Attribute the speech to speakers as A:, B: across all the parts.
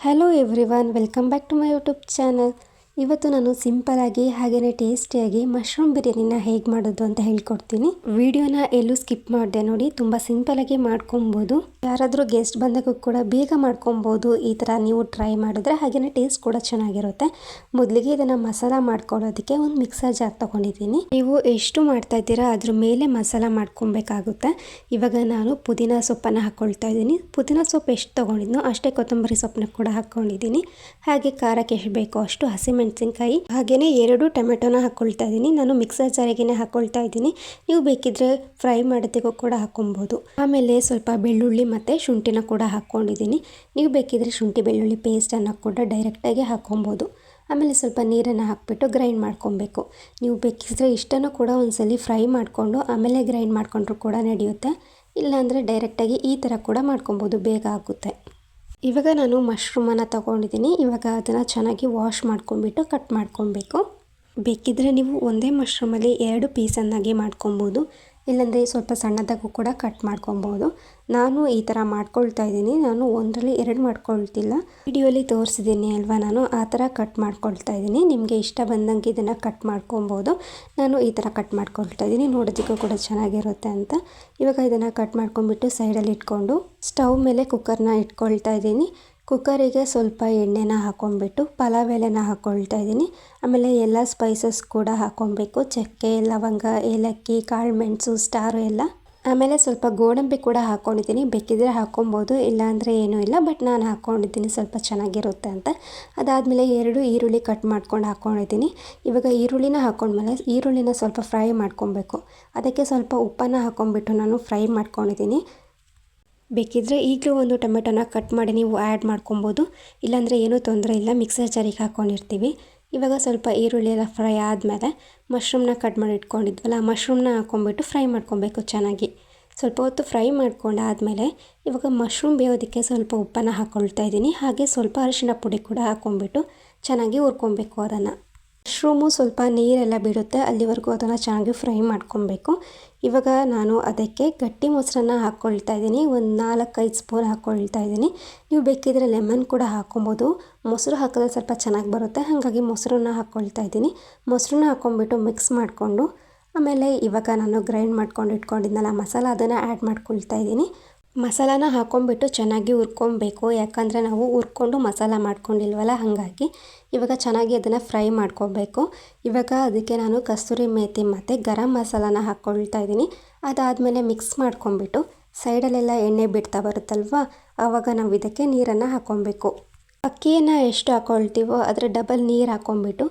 A: Hello everyone, welcome back to my YouTube channel. ಇವತ್ತು ನಾನು ಸಿಂಪಲಾಗಿ ಹಾಗೆಯೇ ಟೇಸ್ಟಿಯಾಗಿ ಮಶ್ರೂಮ್ ಬಿರಿಯಾನಿನ ಹೇಗೆ ಮಾಡೋದು ಅಂತ ಹೇಳ್ಕೊಡ್ತೀನಿ. ವಿಡಿಯೋನ ಎಲ್ಲೂ ಸ್ಕಿಪ್ ಮಾಡಿದೆ ನೋಡಿ. ತುಂಬ ಸಿಂಪಲಾಗಿ ಮಾಡ್ಕೊಬೋದು. ಯಾರಾದರೂ ಗೆಸ್ಟ್ ಬಂದಾಗೂ ಕೂಡ ಬೇಗ ಮಾಡ್ಕೊಬೋದು. ಈ ಥರ ನೀವು ಟ್ರೈ ಮಾಡಿದ್ರೆ ಹಾಗೆಯೇ ಟೇಸ್ಟ್ ಕೂಡ ಚೆನ್ನಾಗಿರುತ್ತೆ. ಮೊದಲಿಗೆ ಇದನ್ನು ಮಸಾಲ ಮಾಡ್ಕೊಳ್ಳೋದಕ್ಕೆ ಒಂದು ಮಿಕ್ಸರ್ ಜಾರ್ ತೊಗೊಂಡಿದ್ದೀನಿ. ನೀವು ಎಷ್ಟು ಮಾಡ್ತಾ ಇದ್ದೀರಾ ಅದ್ರ ಮೇಲೆ ಮಸಾಲ ಮಾಡ್ಕೊಬೇಕಾಗುತ್ತೆ. ಇವಾಗ ನಾನು ಪುದೀನ ಸೊಪ್ಪನ್ನು ಹಾಕ್ಕೊಳ್ತಾ ಇದ್ದೀನಿ. ಪುದೀನ ಸೊಪ್ಪು ಎಷ್ಟು ತೊಗೊಂಡಿದ್ನೋ ಅಷ್ಟೇ ಕೊತ್ತಂಬರಿ ಸೊಪ್ಪನ್ನ ಕೂಡ ಹಾಕ್ಕೊಂಡಿದ್ದೀನಿ. ಹಾಗೆ ಖಾರಕ್ಕೆ ಎಷ್ಟು ಬೇಕೋ ಅಷ್ಟು ಹಸಿಮೆಣಸಿನ್ಕಾಯಿ, ಹಾಗೆಯೇ 2 ಟೊಮೆಟೊನ ಹಾಕ್ಕೊಳ್ತಾ ಇದ್ದೀನಿ. ನಾನು ಮಿಕ್ಸರ್ ಜಾರಿಗೆನೆ ಹಾಕ್ಕೊಳ್ತಾ ಇದ್ದೀನಿ. ನೀವು ಬೇಕಿದ್ರೆ ಫ್ರೈ ಮಾಡೋದಕ್ಕೂ ಕೂಡ ಹಾಕ್ಕೊಬೋದು. ಆಮೇಲೆ ಸ್ವಲ್ಪ ಬೆಳ್ಳುಳ್ಳಿ ಮತ್ತು ಶುಂಠಿನ ಕೂಡ ಹಾಕ್ಕೊಂಡಿದ್ದೀನಿ. ನೀವು ಬೇಕಿದ್ರೆ ಶುಂಠಿ ಬೆಳ್ಳುಳ್ಳಿ ಪೇಸ್ಟನ್ನು ಕೂಡ ಡೈರೆಕ್ಟಾಗಿ ಹಾಕ್ಕೊಬೋದು. ಆಮೇಲೆ ಸ್ವಲ್ಪ ನೀರನ್ನು ಹಾಕಿಬಿಟ್ಟು ಗ್ರೈಂಡ್ ಮಾಡ್ಕೊಬೇಕು. ನೀವು ಬೇಕಿದ್ರೆ ಇಷ್ಟನ್ನು ಕೂಡ ಒಂದ್ಸಲಿ ಫ್ರೈ ಮಾಡಿಕೊಂಡು ಆಮೇಲೆ ಗ್ರೈಂಡ್ ಮಾಡಿಕೊಂಡ್ರೂ ಕೂಡ ನಡೆಯುತ್ತೆ. ಇಲ್ಲಾಂದರೆ ಡೈರೆಕ್ಟಾಗಿ ಈ ಥರ ಕೂಡ ಮಾಡ್ಕೊಬೋದು, ಬೇಗ ಆಗುತ್ತೆ. ಇವಾಗ ನಾನು ಮಶ್ರೂಮನ್ನು ತೊಗೊಂಡಿದ್ದೀನಿ. ಇವಾಗ ಅದನ್ನು ಚೆನ್ನಾಗಿ ವಾಶ್ ಮಾಡ್ಕೊಂಡ್ಬಿಟ್ಟು ಕಟ್ ಮಾಡ್ಕೊಬೇಕು. ಬೇಕಿದ್ದರೆ ನೀವು ಒಂದೇ ಮಶ್ರೂಮಲ್ಲಿ 2 ಪೀಸನ್ನಾಗಿ ಮಾಡ್ಕೊಬೋದು. ಇಲ್ಲಾಂದರೆ ಸ್ವಲ್ಪ ಸಣ್ಣದಾಗೂ ಕೂಡ ಕಟ್ ಮಾಡ್ಕೊಬೋದು. ನಾನು ಈ ಥರ ಮಾಡ್ಕೊಳ್ತಾ ಇದ್ದೀನಿ. ನಾನು ಒಂದರಲ್ಲಿ 2 ಮಾಡ್ಕೊಳ್ತಿಲ್ಲ. ವಿಡಿಯೋಲಿ ತೋರಿಸಿದ್ದೀನಿ ಅಲ್ವಾ, ನಾನು ಆ ಥರ ಕಟ್ ಮಾಡ್ಕೊಳ್ತಾ ಇದ್ದೀನಿ. ನಿಮಗೆ ಇಷ್ಟ ಬಂದಂಗೆ ಇದನ್ನು ಕಟ್ ಮಾಡ್ಕೊಬೋದು. ನಾನು ಈ ಥರ ಕಟ್ ಮಾಡ್ಕೊಳ್ತಾ ಇದ್ದೀನಿ, ನೋಡೋದಕ್ಕೂ ಕೂಡ ಚೆನ್ನಾಗಿರುತ್ತೆ ಅಂತ. ಇವಾಗ ಇದನ್ನು ಕಟ್ ಮಾಡ್ಕೊಂಡ್ಬಿಟ್ಟು ಸೈಡಲ್ಲಿ ಇಟ್ಕೊಂಡು ಸ್ಟವ್ ಮೇಲೆ ಕುಕ್ಕರ್ನ ಇಟ್ಕೊಳ್ತಾ ಇದ್ದೀನಿ. ಕುಕ್ಕರಿಗೆ ಸ್ವಲ್ಪ ಎಣ್ಣೆನ ಹಾಕ್ಕೊಂಡ್ಬಿಟ್ಟು ಪಲಾವ್ ಎಲೆನ ಹಾಕ್ಕೊಳ್ತಾ ಇದ್ದೀನಿ. ಆಮೇಲೆ ಎಲ್ಲ ಸ್ಪೈಸಸ್ ಕೂಡ ಹಾಕ್ಕೊಬೇಕು. ಚಕ್ಕೆ, ಲವಂಗ, ಏಲಕ್ಕಿ, ಕಾಳು ಮೆಣಸು, ಸ್ಟಾರು ಎಲ್ಲ. ಆಮೇಲೆ ಸ್ವಲ್ಪ ಗೋಡಂಬಿ ಕೂಡ ಹಾಕ್ಕೊಂಡಿದ್ದೀನಿ. ಬೇಕಿದ್ರೆ ಹಾಕ್ಕೊಬೋದು, ಇಲ್ಲಾಂದರೆ ಏನೂ ಇಲ್ಲ. ಬಟ್ ನಾನು ಹಾಕ್ಕೊಂಡಿದ್ದೀನಿ, ಸ್ವಲ್ಪ ಚೆನ್ನಾಗಿರುತ್ತೆ ಅಂತ. ಅದಾದಮೇಲೆ 2 ಈರುಳ್ಳಿ ಕಟ್ ಮಾಡ್ಕೊಂಡು ಹಾಕ್ಕೊಂಡಿದ್ದೀನಿ. ಇವಾಗ ಈರುಳ್ಳಿನ ಹಾಕ್ಕೊಂಡ್ಮೇಲೆ ಈರುಳ್ಳಿನ ಸ್ವಲ್ಪ ಫ್ರೈ ಮಾಡ್ಕೊಬೇಕು. ಅದಕ್ಕೆ ಸ್ವಲ್ಪ ಉಪ್ಪನ್ನು ಹಾಕ್ಕೊಂಡ್ಬಿಟ್ಟು ನಾನು ಫ್ರೈ ಮಾಡ್ಕೊಂಡಿದ್ದೀನಿ. ಬೇಕಿದ್ದರೆ ಈಗಲೂ ಒಂದು ಟೊಮೆಟೊನ ಕಟ್ ಮಾಡಿ ನೀವು ಆ್ಯಡ್ ಮಾಡ್ಕೊಬೋದು, ಇಲ್ಲಾಂದರೆ ಏನೂ ತೊಂದರೆ ಇಲ್ಲ. ಮಿಕ್ಸರ್ ಜಾರಿಗೆ ಹಾಕ್ಕೊಂಡಿರ್ತೀವಿ. ಇವಾಗ ಸ್ವಲ್ಪ ಈರುಳ್ಳಿ ಎಲ್ಲ ಫ್ರೈ ಆದಮೇಲೆ ಮಶ್ರೂಮ್ನ ಕಟ್ ಮಾಡಿ ಇಟ್ಕೊಂಡಿದ್ವಲ್ಲ, ಮಶ್ರೂಮ್ನ ಹಾಕ್ಕೊಂಬಿಟ್ಟು ಫ್ರೈ ಮಾಡ್ಕೊಬೇಕು ಚೆನ್ನಾಗಿ. ಸ್ವಲ್ಪ ಹೊತ್ತು ಫ್ರೈ ಮಾಡ್ಕೊಂಡಾದಮೇಲೆ ಇವಾಗ ಮಶ್ರೂಮ್ ಬೇಯೋದಕ್ಕೆ ಸ್ವಲ್ಪ ಉಪ್ಪನ್ನು ಹಾಕ್ಕೊಳ್ತಾ ಇದ್ದೀನಿ. ಹಾಗೆ ಸ್ವಲ್ಪ ಅರಿಶಿಣ ಪುಡಿ ಕೂಡ ಹಾಕ್ಕೊಂಬಿಟ್ಟು ಚೆನ್ನಾಗಿ ಹುರ್ಕೊಬೇಕು ಅದನ್ನು. ಮಶ್ರೂಮು ಸ್ವಲ್ಪ ನೀರೆಲ್ಲ ಬಿಡುತ್ತೆ, ಅಲ್ಲಿವರೆಗೂ ಅದನ್ನು ಚೆನ್ನಾಗಿ ಫ್ರೈ ಮಾಡ್ಕೊಬೇಕು. ಇವಾಗ ನಾನು ಅದಕ್ಕೆ ಗಟ್ಟಿ ಮೊಸರನ್ನ ಹಾಕ್ಕೊಳ್ತಾ ಇದ್ದೀನಿ. ಒಂದು 4-5 ಸ್ಪೂನ್ ಹಾಕ್ಕೊಳ್ತಾ ಇದ್ದೀನಿ. ನೀವು ಬೇಕಿದ್ರೆ ಲೆಮನ್ ಕೂಡ ಹಾಕ್ಕೊಬೋದು. ಮೊಸರು ಹಾಕಿದ್ರೆ ಸ್ವಲ್ಪ ಚೆನ್ನಾಗಿ ಬರುತ್ತೆ, ಹಾಗಾಗಿ ಮೊಸರನ್ನ ಹಾಕ್ಕೊಳ್ತಾ ಇದ್ದೀನಿ. ಮೊಸರನ್ನ ಹಾಕ್ಕೊಂಬಿಟ್ಟು ಮಿಕ್ಸ್ ಮಾಡಿಕೊಂಡು ಆಮೇಲೆ ಇವಾಗ ನಾನು ಗ್ರೈಂಡ್ ಮಾಡ್ಕೊಂಡು ಇಟ್ಕೊಂಡಿದ್ನಲ್ಲ ಮಸಾಲ, ಅದನ್ನು ಆ್ಯಡ್ ಮಾಡ್ಕೊಳ್ತಾ ಇದ್ದೀನಿ. ಮಸಾಲಾನ ಹಾಕ್ಕೊಂಬಿಟ್ಟು ಚೆನ್ನಾಗಿ ಹುರ್ಕೊಬೇಕು, ಯಾಕಂದರೆ ನಾವು ಹುರ್ಕೊಂಡು ಮಸಾಲ ಮಾಡ್ಕೊಂಡಿಲ್ವಲ್ಲ, ಹಾಗಾಗಿ ಇವಾಗ ಚೆನ್ನಾಗಿ ಅದನ್ನು ಫ್ರೈ ಮಾಡ್ಕೊಬೇಕು. ಇವಾಗ ಅದಕ್ಕೆ ನಾನು ಕಸ್ತೂರಿ ಮೇಥಿ ಮತ್ತು ಗರಂ ಮಸಾಲಾನ ಹಾಕ್ಕೊಳ್ತಾ ಇದ್ದೀನಿ. ಅದಾದಮೇಲೆ ಮಿಕ್ಸ್ ಮಾಡ್ಕೊಂಬಿಟ್ಟು ಸೈಡಲ್ಲೆಲ್ಲ ಎಣ್ಣೆ ಬಿಡ್ತಾ ಬರುತ್ತಲ್ವ, ಆವಾಗ ನಾವು ಇದಕ್ಕೆ ನೀರನ್ನು ಹಾಕ್ಕೊಬೇಕು. ಅಕ್ಕಿಯನ್ನು ಎಷ್ಟು ಹಾಕ್ಕೊಳ್ತೀವೋ ಅದರ ಡಬಲ್ ನೀರು ಹಾಕ್ಕೊಂಬಿಟ್ಟು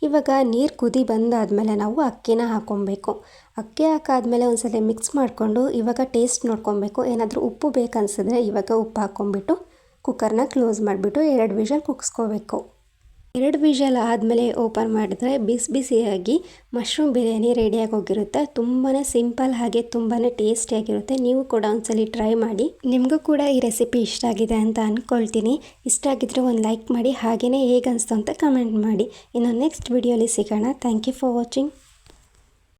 A: ಇವಾಗ ನೀರು ಕುದಿ ಬಂದಾದಮೇಲೆ ನಾವು ಅಕ್ಕಿನ ಹಾಕ್ಕೊಬೇಕು. ಅಕ್ಕಿ ಹಾಕಾದ್ಮೇಲೆ ಒಂದ್ಸಲ ಮಿಕ್ಸ್ ಮಾಡಿಕೊಂಡು ಇವಾಗ ಟೇಸ್ಟ್ ನೋಡ್ಕೊಬೇಕು. ಏನಾದರೂ ಉಪ್ಪು ಬೇಕನ್ಸಿದ್ರೆ ಇವಾಗ ಉಪ್ಪು ಹಾಕ್ಕೊಂಬಿಟ್ಟು ಕುಕ್ಕರ್ನ ಕ್ಲೋಸ್ ಮಾಡಿಬಿಟ್ಟು 2 ವಿಷಲ್ ಕುಗ್ಸ್ಕೋಬೇಕು. 2 ವಿಷಲ್ ಆದಮೇಲೆ ಓಪನ್ ಮಾಡಿದ್ರೆ ಬಿಸಿ ಬಿಸಿಯಾಗಿ ಮಶ್ರೂಮ್ ಬಿರಿಯಾನಿ ರೆಡಿಯಾಗಿ ಹೋಗಿರುತ್ತೆ. ತುಂಬಾ ಸಿಂಪಲ್ ಹಾಗೆ ತುಂಬಾ ಟೇಸ್ಟಿಯಾಗಿರುತ್ತೆ. ನೀವು ಕೂಡ ಒಂದ್ಸಲಿ ಟ್ರೈ ಮಾಡಿ. ನಿಮಗೂ ಕೂಡ ಈ ರೆಸಿಪಿ ಇಷ್ಟ ಆಗಿದೆ ಅಂತ ಅಂದ್ಕೊಳ್ತೀನಿ. ಇಷ್ಟ ಆಗಿದ್ರೆ ಒಂದು ಲೈಕ್ ಮಾಡಿ, ಹಾಗೆಯೇ ಹೇಗೆ ಅನಿಸ್ತು ಅಂತ ಕಮೆಂಟ್ ಮಾಡಿ. ಇನ್ನು ನೆಕ್ಸ್ಟ್ ವಿಡಿಯೋಲಿ ಸಿಗೋಣ. Thank you for watching.